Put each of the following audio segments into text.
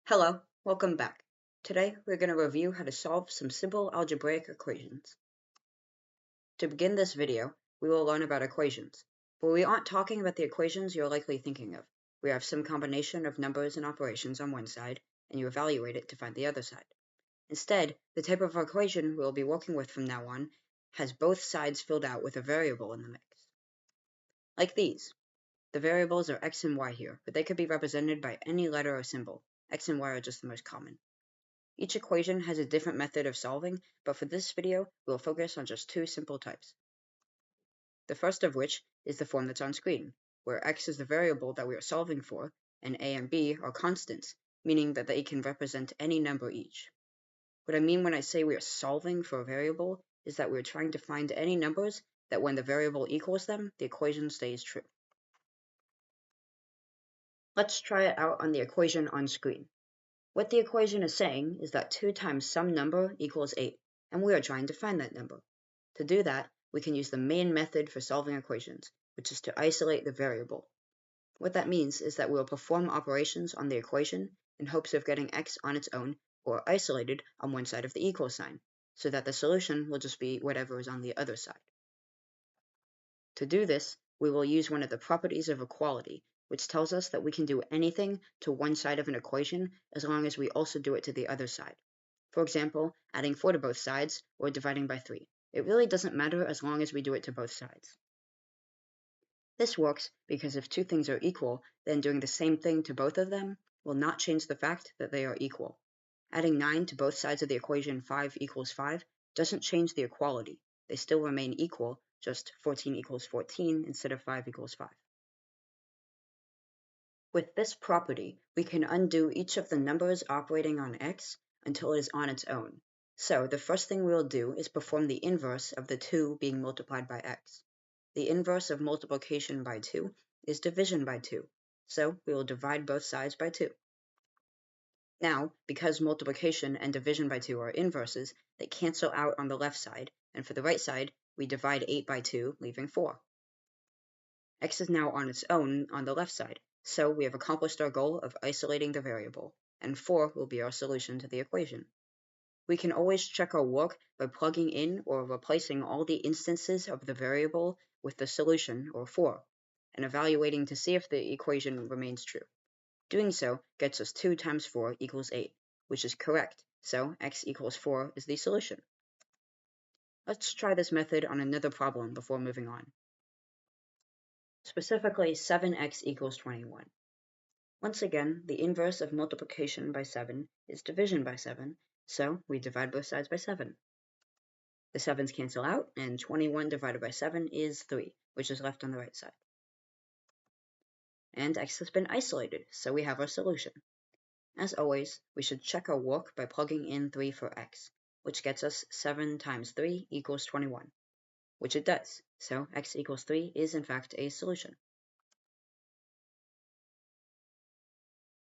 Hello, welcome back. Today we're going to review how to solve some simple algebraic equations. To begin this video, we will learn about equations, but we aren't talking about the equations you're likely thinking of. We have some combination of numbers and operations on one side, and you evaluate it to find the other side. Instead, the type of equation we'll be working with from now on has both sides filled out with a variable in the mix. Like these. The variables are x and y here, but they could be represented by any letter or symbol. X and y are just the most common. Each equation has a different method of solving, but for this video, we'll focus on just two simple types. The first of which is the form that's on screen, where x is the variable that we are solving for, and a and b are constants, meaning that they can represent any number each. What I mean when I say we are solving for a variable is that we're trying to find any numbers that when the variable equals them, the equation stays true. Let's try it out on the equation on screen. What the equation is saying is that 2 times some number equals 8, and we are trying to find that number. To do that, we can use the main method for solving equations, which is to isolate the variable. What that means is that we will perform operations on the equation in hopes of getting x on its own or isolated on one side of the equal sign, so that the solution will just be whatever is on the other side. To do this, we will use one of the properties of equality, which tells us that we can do anything to one side of an equation as long as we also do it to the other side. For example, adding 4 to both sides or dividing by 3. It really doesn't matter as long as we do it to both sides. This works because if two things are equal, then doing the same thing to both of them will not change the fact that they are equal. Adding 9 to both sides of the equation 5 equals 5 doesn't change the equality. They still remain equal, just 14 equals 14 instead of 5 equals 5. With this property, we can undo each of the numbers operating on x until it is on its own. So the first thing we will do is perform the inverse of the 2 being multiplied by x. The inverse of multiplication by 2 is division by 2, so we will divide both sides by 2. Now, because multiplication and division by 2 are inverses, they cancel out on the left side, and for the right side, we divide 8 by 2, leaving 4. X is now on its own on the left side, so we have accomplished our goal of isolating the variable, and 4 will be our solution to the equation. We can always check our work by plugging in or replacing all the instances of the variable with the solution, or 4, and evaluating to see if the equation remains true. Doing so gets us 2 times 4 equals 8, which is correct, so x equals 4 is the solution. Let's try this method on another problem before moving on. Specifically, 7x equals 21. Once again, the inverse of multiplication by 7 is division by 7, so we divide both sides by 7. The 7's cancel out, and 21 divided by 7 is 3, which is left on the right side. And x has been isolated, so we have our solution. As always, we should check our work by plugging in 3 for x, which gets us 7 times 3 equals 21, which it does, so x equals 3 is in fact a solution.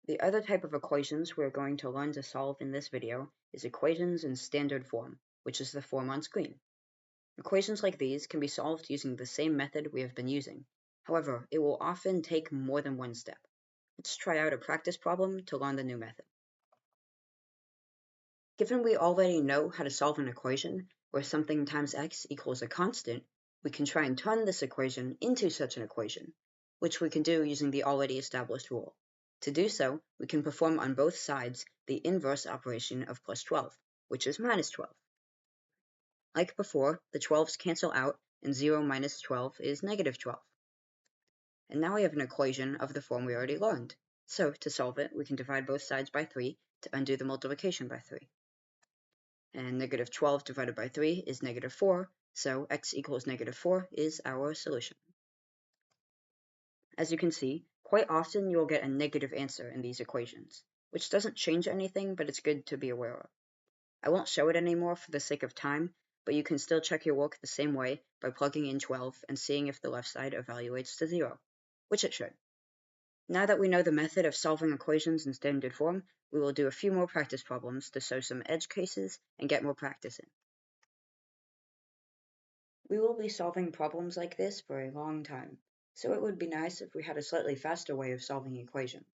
The other type of equations we're going to learn to solve in this video is equations in standard form, which is the form on screen. Equations like these can be solved using the same method we have been using. However, it will often take more than one step. Let's try out a practice problem to learn the new method. Given we already know how to solve an equation where something times x equals a constant, we can try and turn this equation into such an equation, which we can do using the already established rule. To do so, we can perform on both sides the inverse operation of plus 12, which is minus 12. Like before, the 12's cancel out, and 0 minus 12 is negative 12. And now we have an equation of the form we already learned. So to solve it, we can divide both sides by 3 to undo the multiplication by 3. And negative 12 divided by 3 is negative 4, so x equals negative 4 is our solution. As you can see, quite often you will get a negative answer in these equations, which doesn't change anything, but it's good to be aware of. I won't show it anymore for the sake of time, but you can still check your work the same way by plugging in 12 and seeing if the left side evaluates to 0, which it should. Now that we know the method of solving equations in standard form, we will do a few more practice problems to show some edge cases and get more practice in. We will be solving problems like this for a long time, so it would be nice if we had a slightly faster way of solving equations.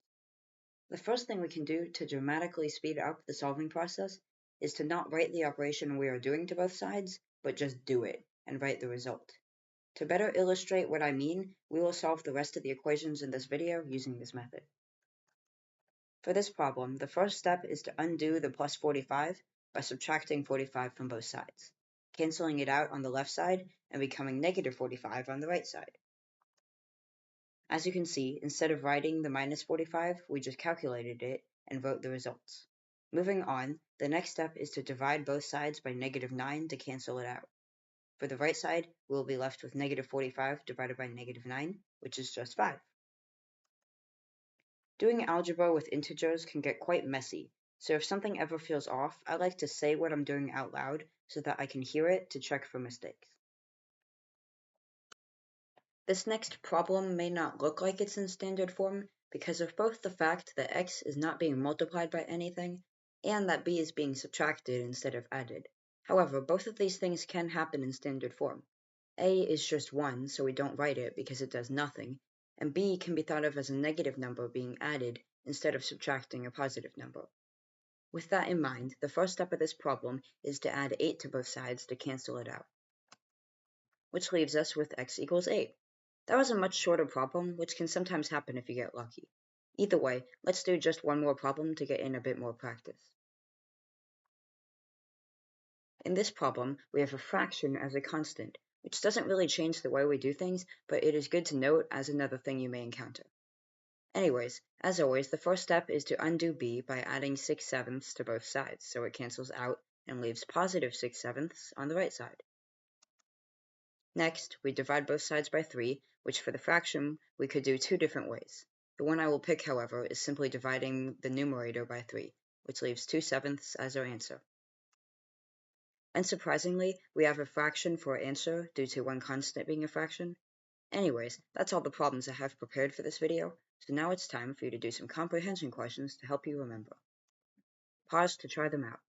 The first thing we can do to dramatically speed up the solving process is to not write the operation we are doing to both sides, but just do it and write the result. To better illustrate what I mean, we will solve the rest of the equations in this video using this method. For this problem, the first step is to undo the plus 45 by subtracting 45 from both sides, canceling it out on the left side and becoming negative 45 on the right side. As you can see, instead of writing the minus 45, we just calculated it and wrote the results. Moving on, the next step is to divide both sides by negative 9 to cancel it out. For the right side, we will be left with negative 45 divided by negative 9, which is just 5. Doing algebra with integers can get quite messy, so if something ever feels off, I like to say what I'm doing out loud so that I can hear it to check for mistakes. This next problem may not look like it's in standard form because of both the fact that x is not being multiplied by anything and that b is being subtracted instead of added. However, both of these things can happen in standard form. A is just 1, so we don't write it because it does nothing, and b can be thought of as a negative number being added instead of subtracting a positive number. With that in mind, the first step of this problem is to add 8 to both sides to cancel it out, which leaves us with x equals 8. That was a much shorter problem, which can sometimes happen if you get lucky. Either way, let's do just one more problem to get in a bit more practice. In this problem, we have a fraction as a constant, which doesn't really change the way we do things, but it is good to note as another thing you may encounter. Anyways, as always, the first step is to undo b by adding 6/7 to both sides, so it cancels out and leaves positive 6/7 on the right side. Next, we divide both sides by 3, which for the fraction we could do two different ways. The one I will pick, however, is simply dividing the numerator by 3, which leaves 2/7 as our answer. Unsurprisingly, we have a fraction for our answer due to one constant being a fraction. Anyways, that's all the problems I have prepared for this video, so now it's time for you to do some comprehension questions to help you remember. Pause to try them out.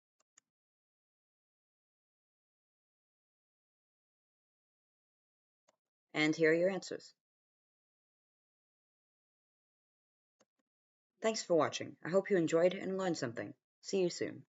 And here are your answers. Thanks for watching. I hope you enjoyed and learned something. See you soon.